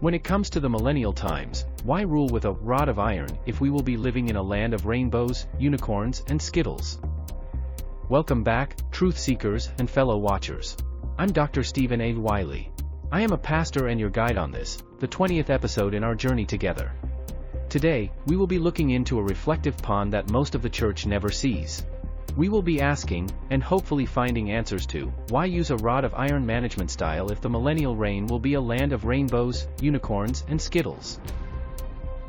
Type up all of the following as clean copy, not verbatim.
When it comes to the millennial times, why rule with a rod of iron if we will be living in a land of rainbows, unicorns, and Skittles? Welcome back, truth seekers and fellow watchers. I'm Dr. Stephen A. Wiley. I am a pastor and your guide on this, the 20th episode in our journey together. Today, we will be looking into a reflective pond that most of the church never sees. We will be asking, and hopefully finding answers to, why use a rod of iron management style if the millennial reign will be a land of rainbows, unicorns, and Skittles?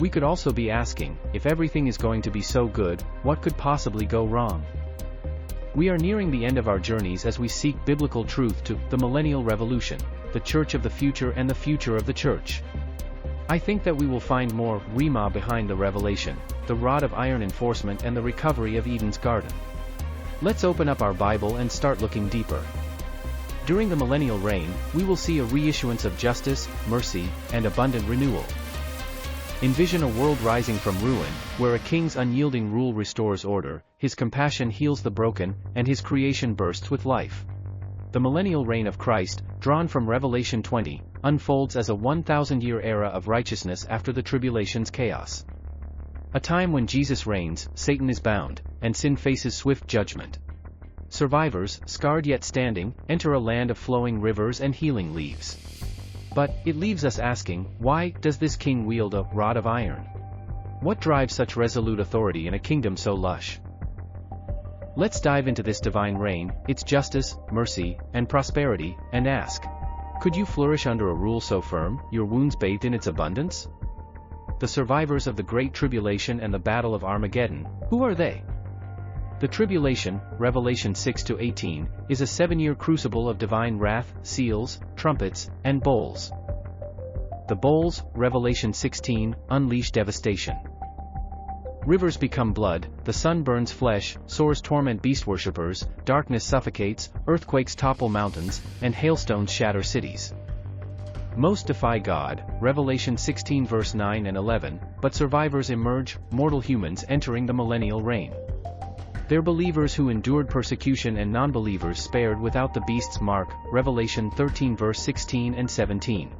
We could also be asking, if everything is going to be so good, what could possibly go wrong? We are nearing the end of our journeys as we seek biblical truth to the millennial revolution, the church of the future and the future of the church. I think that we will find more Rima behind the revelation, the rod of iron enforcement and the recovery of Eden's garden. Let's open up our Bible and start looking deeper. During the millennial reign, we will see a reissuance of justice, mercy, and abundant renewal. Envision a world rising from ruin, where a king's unyielding rule restores order, his compassion heals the broken, and his creation bursts with life. The millennial reign of Christ, drawn from Revelation 20, unfolds as a 1,000-year era of righteousness after the tribulation's chaos. A time when Jesus reigns, Satan is bound, and sin faces swift judgment. Survivors, scarred yet standing, enter a land of flowing rivers and healing leaves. But it leaves us asking, why does this king wield a rod of iron? What drives such resolute authority in a kingdom so lush? Let's dive into this divine reign, its justice, mercy, and prosperity, and ask, could you flourish under a rule so firm, your wounds bathed in its abundance? The survivors of the Great Tribulation and the Battle of Armageddon, who are they? The Tribulation, Revelation 6-18, is a 7-year crucible of divine wrath, seals, trumpets, and bowls. The bowls, Revelation 16, unleash devastation. Rivers become blood, the sun burns flesh, sores torment beast worshippers, darkness suffocates, earthquakes topple mountains, and hailstones shatter cities. Most defy God, Revelation 16 verse 9 and 11, but survivors emerge, mortal humans entering the millennial reign. They're believers who endured persecution and non-believers spared without the beast's mark, Revelation 13 verse 16 and 17.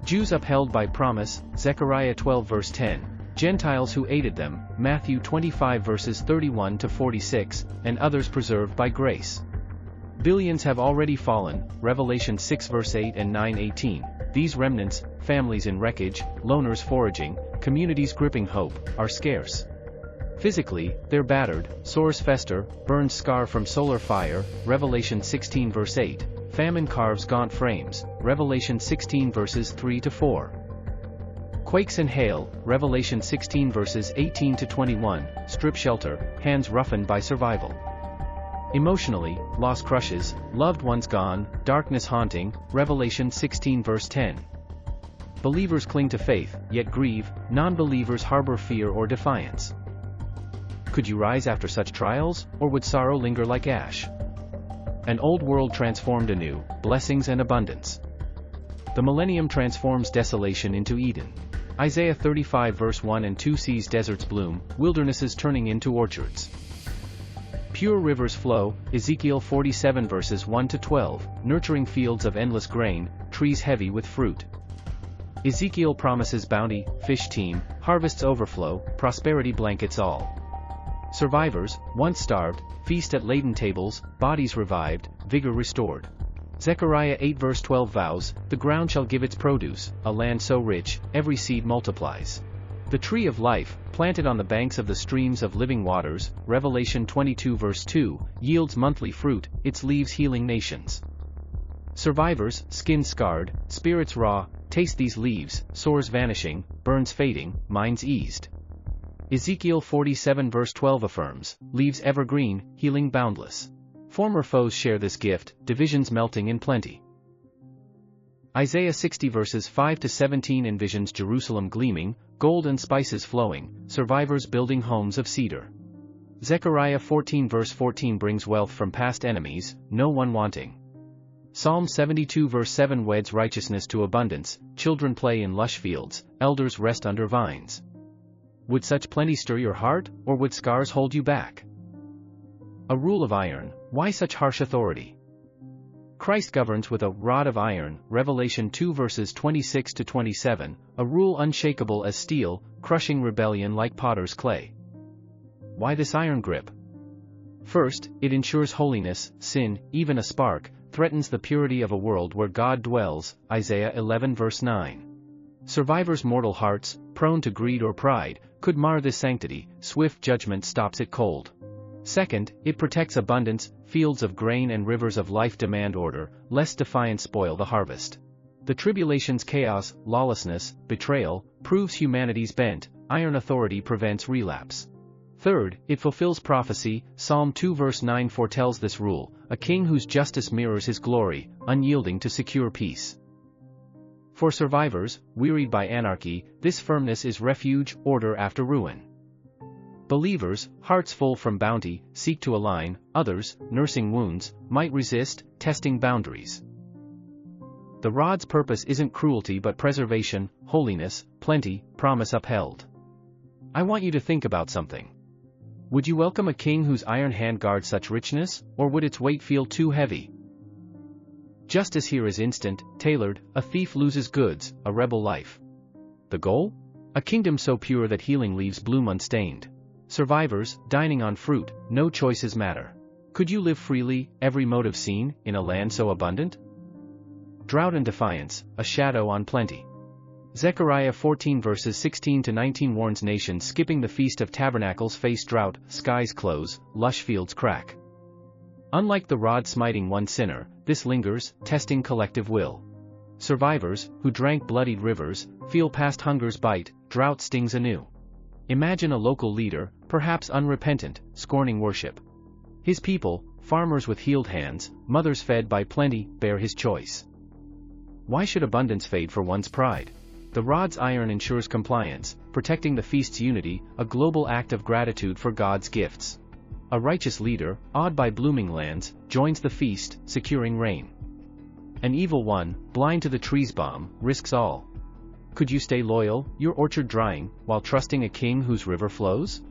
Jews upheld by promise, Zechariah 12 verse 10, Gentiles who aided them, Matthew 25 verses 31-46, and others preserved by grace. Billions have already fallen, Revelation 6 verse 8 and 9:18. These remnants, families in wreckage, loners foraging, communities gripping hope, are scarce. Physically, they're battered, sores fester, burns scar from solar fire, Revelation 16 verse 8, famine carves gaunt frames, Revelation 16 verses 3-4. Quakes and hail, Revelation 16 verses 18-21, strip shelter, hands roughened by survival. Emotionally, loss crushes, loved ones gone, darkness haunting, Revelation 16 verse 10. Believers cling to faith, yet grieve, non-believers harbor fear or defiance. Could you rise after such trials, or would sorrow linger like ash? An old world transformed anew, blessings and abundance. The millennium transforms desolation into Eden. Isaiah 35 verse 1 and 2 sees deserts bloom, wildernesses turning into orchards. Pure rivers flow, Ezekiel 47 verses 1-12, nurturing fields of endless grain, trees heavy with fruit. Ezekiel promises bounty, fish teem, harvests overflow, prosperity blankets all. Survivors, once starved, feast at laden tables, bodies revived, vigor restored. Zechariah 8 verse 12 vows, the ground shall give its produce, a land so rich, every seed multiplies. The tree of life, planted on the banks of the streams of living waters, Revelation 22 verse 2, yields monthly fruit, its leaves healing nations. Survivors, skin scarred, spirits raw, taste these leaves, sores vanishing, burns fading, minds eased. Ezekiel 47 verse 12 affirms, leaves evergreen, healing boundless. Former foes share this gift, divisions melting in plenty. Isaiah 60 verses 5-17 envisions Jerusalem gleaming, gold and spices flowing, survivors building homes of cedar. Zechariah 14 verse 14 brings wealth from past enemies, no one wanting. Psalm 72 verse 7 weds righteousness to abundance, children play in lush fields, elders rest under vines. Would such plenty stir your heart, or would scars hold you back? A rule of iron, why such harsh authority? Christ governs with a rod of iron, Revelation 2 verses 26 to 27, a rule unshakable as steel, crushing rebellion like potter's clay. Why this iron grip? First, it ensures holiness. Sin, even a spark, threatens the purity of a world where God dwells, Isaiah 11 verse 9. Survivors' mortal hearts, prone to greed or pride, could mar this sanctity. Swift judgment stops it cold. Second, it protects abundance. Fields of grain and rivers of life demand order, lest defiance spoil the harvest. The tribulation's chaos, lawlessness, betrayal, proves humanity's bent. Iron authority prevents relapse. Third, it fulfills prophecy. Psalm 2 verse 9 foretells this rule, a king whose justice mirrors his glory, unyielding to secure peace. For survivors, wearied by anarchy, this firmness is refuge, order after ruin. Believers, hearts full from bounty, seek to align. Others, nursing wounds, might resist, testing boundaries. The rod's purpose isn't cruelty but preservation, holiness, plenty, promise upheld. I want you to think about something. Would you welcome a king whose iron hand guards such richness, or would its weight feel too heavy? Justice here is instant, tailored. A thief loses goods, a rebel life. The goal? A kingdom so pure that healing leaves bloom unstained. Survivors, dining on fruit, no choices matter. Could you live freely, every motive seen, in a land so abundant? Drought and defiance, a shadow on plenty. Zechariah 14 verses 16 to 19 warns nations skipping the Feast of Tabernacles face drought, skies close, lush fields crack. Unlike the rod smiting one sinner, this lingers, testing collective will. Survivors, who drank bloodied rivers, feel past hunger's bite. Drought stings anew. Imagine a local leader, perhaps unrepentant, scorning worship. His people, farmers with healed hands, mothers fed by plenty, bear his choice. Why should abundance fade for one's pride? The rod's iron ensures compliance, protecting the feast's unity, a global act of gratitude for God's gifts. A righteous leader, awed by blooming lands, joins the feast, securing rain. An evil one, blind to the tree's balm, risks all. Could you stay loyal, your orchard drying, while trusting a king whose river flows?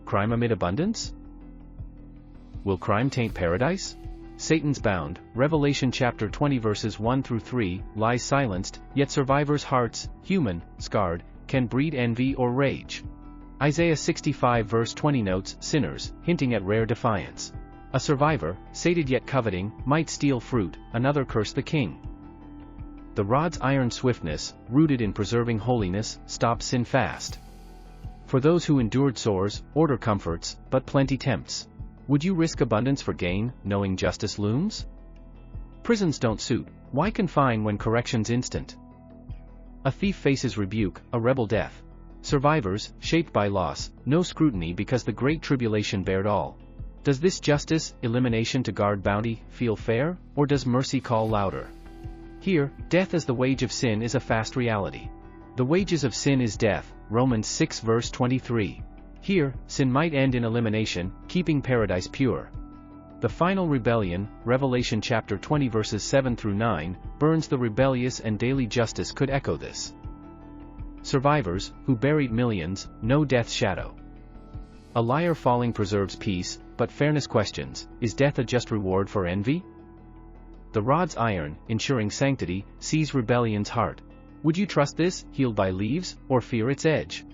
Crime amid abundance? Will crime taint paradise? Satan's bound, Revelation chapter 20 verses 1 through 3, lies silenced, yet survivors' hearts, human, scarred, can breed envy or rage. Isaiah 65 verse 20 notes sinners, hinting at rare defiance. A survivor, sated yet coveting, might steal fruit, another curse the king. The rod's iron swiftness, rooted in preserving holiness, stops sin fast. For those who endured sores, order comforts, but plenty tempts. Would you risk abundance for gain, knowing justice looms? Prisons don't suit, why confine when correction's instant? A thief faces rebuke, a rebel death. Survivors, shaped by loss, no scrutiny because the great tribulation bared all. Does this justice, elimination to guard bounty, feel fair, or does mercy call louder? Here, death as the wage of sin is a fast reality. The wages of sin is death, Romans 6 verse 23. Here, sin might end in elimination, keeping paradise pure. The final rebellion, Revelation chapter 20 verses 7 through 9, burns the rebellious and daily justice could echo this. Survivors, who buried millions, no death's shadow. A liar falling preserves peace, but fairness questions, is death a just reward for envy? The rod's iron, ensuring sanctity, sees rebellion's heart. Would you trust this, healed by leaves, or fear its edge?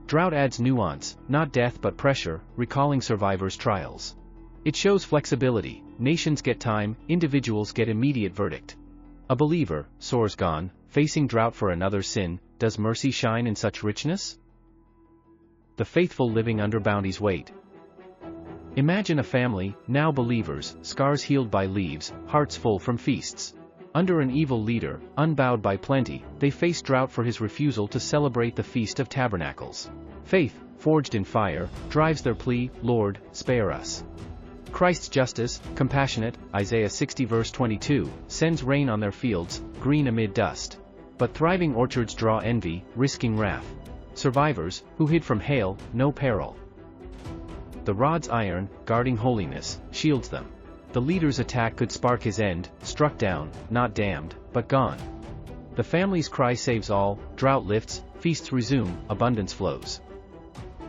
Drought adds nuance, not death but pressure, recalling survivors' trials. It shows flexibility, nations get time, individuals get immediate verdict. A believer, sores gone, facing drought for another sin, does mercy shine in such richness? The faithful living under bounty's weight. Imagine a family, now believers, scars healed by leaves, hearts full from feasts. Under an evil leader, unbowed by plenty, they face drought for his refusal to celebrate the Feast of Tabernacles. Faith, forged in fire, drives their plea, Lord, spare us. Christ's justice, compassionate, Isaiah 60 verse 22, sends rain on their fields, green amid dust. But thriving orchards draw envy, risking wrath. Survivors, who hid from hail, no peril. The rod's iron, guarding holiness, shields them. The leader's attack could spark his end, struck down, not damned, but gone. The family's cry saves all, drought lifts, feasts resume, abundance flows.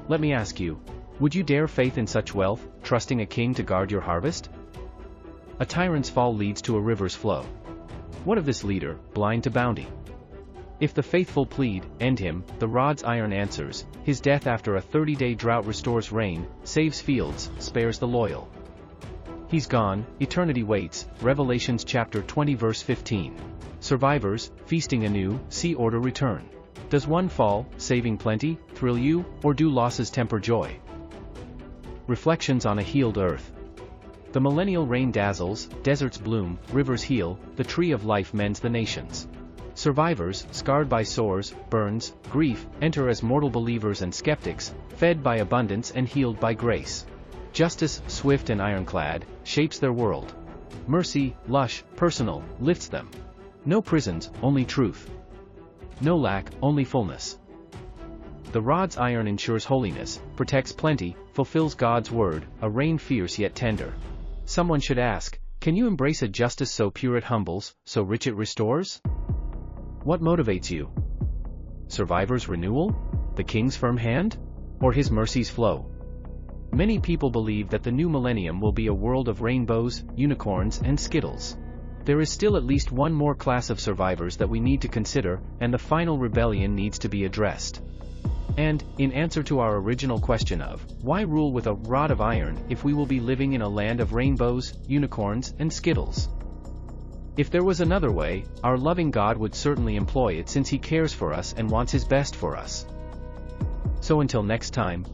Let me ask you, would you dare faith in such wealth, trusting a king to guard your harvest? A tyrant's fall leads to a river's flow. What of this leader, blind to bounty? If the faithful plead, end him, the rod's iron answers, his death after a 30-day drought restores rain, saves fields, spares the loyal. He's gone, eternity waits, Revelations chapter 20 verse 15. Survivors, feasting anew, see order return. Does one fall, saving plenty, thrill you, or do losses temper joy? Reflections on a healed earth. The millennial rain dazzles, deserts bloom, rivers heal, the tree of life mends the nations. Survivors, scarred by sores, burns, grief, enter as mortal believers and skeptics, fed by abundance and healed by grace. Justice, swift and ironclad, shapes their world. Mercy, lush, personal, lifts them. No prisons, only truth. No lack, only fullness. The rod's iron ensures holiness, protects plenty, fulfills God's word, a reign fierce yet tender. Someone should ask, can you embrace a justice so pure it humbles, so rich it restores? What motivates you? Survivor's renewal? The king's firm hand? Or his mercy's flow? Many people believe that the new millennium will be a world of rainbows, unicorns, and Skittles. There is still at least one more class of survivors that we need to consider, and the final rebellion needs to be addressed. And, in answer to our original question of, why rule with a rod of iron if we will be living in a land of rainbows, unicorns, and Skittles? If there was another way, our loving God would certainly employ it since He cares for us and wants His best for us. So until next time,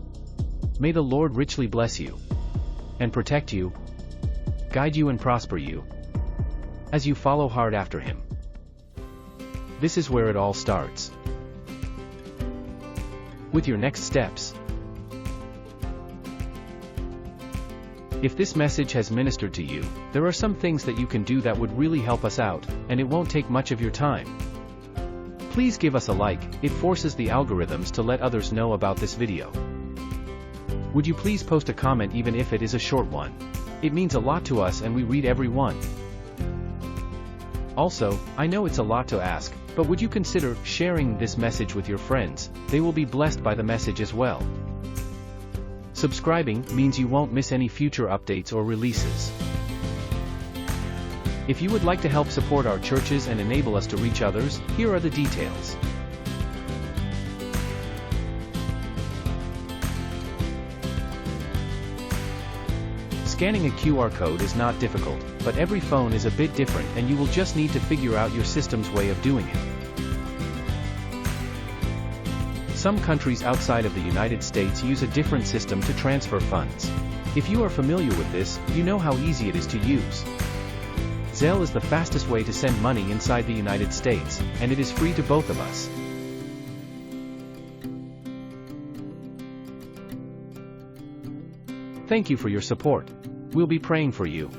may the Lord richly bless you, and protect you, guide you and prosper you, as you follow hard after Him. This is where it all starts. With your next steps. If this message has ministered to you, there are some things that you can do that would really help us out, and it won't take much of your time. Please give us a like, it forces the algorithms to let others know about this video. Would you please post a comment even if it is a short one? It means a lot to us and we read every one. Also, I know it's a lot to ask, but would you consider sharing this message with your friends? They will be blessed by the message as well. Subscribing means you won't miss any future updates or releases. If you would like to help support our churches and enable us to reach others, here are the details. Scanning a QR code is not difficult, but every phone is a bit different and you will just need to figure out your system's way of doing it. Some countries outside of the United States use a different system to transfer funds. If you are familiar with this, you know how easy it is to use. Zelle is the fastest way to send money inside the United States, and it is free to both of us. Thank you for your support. We'll be praying for you.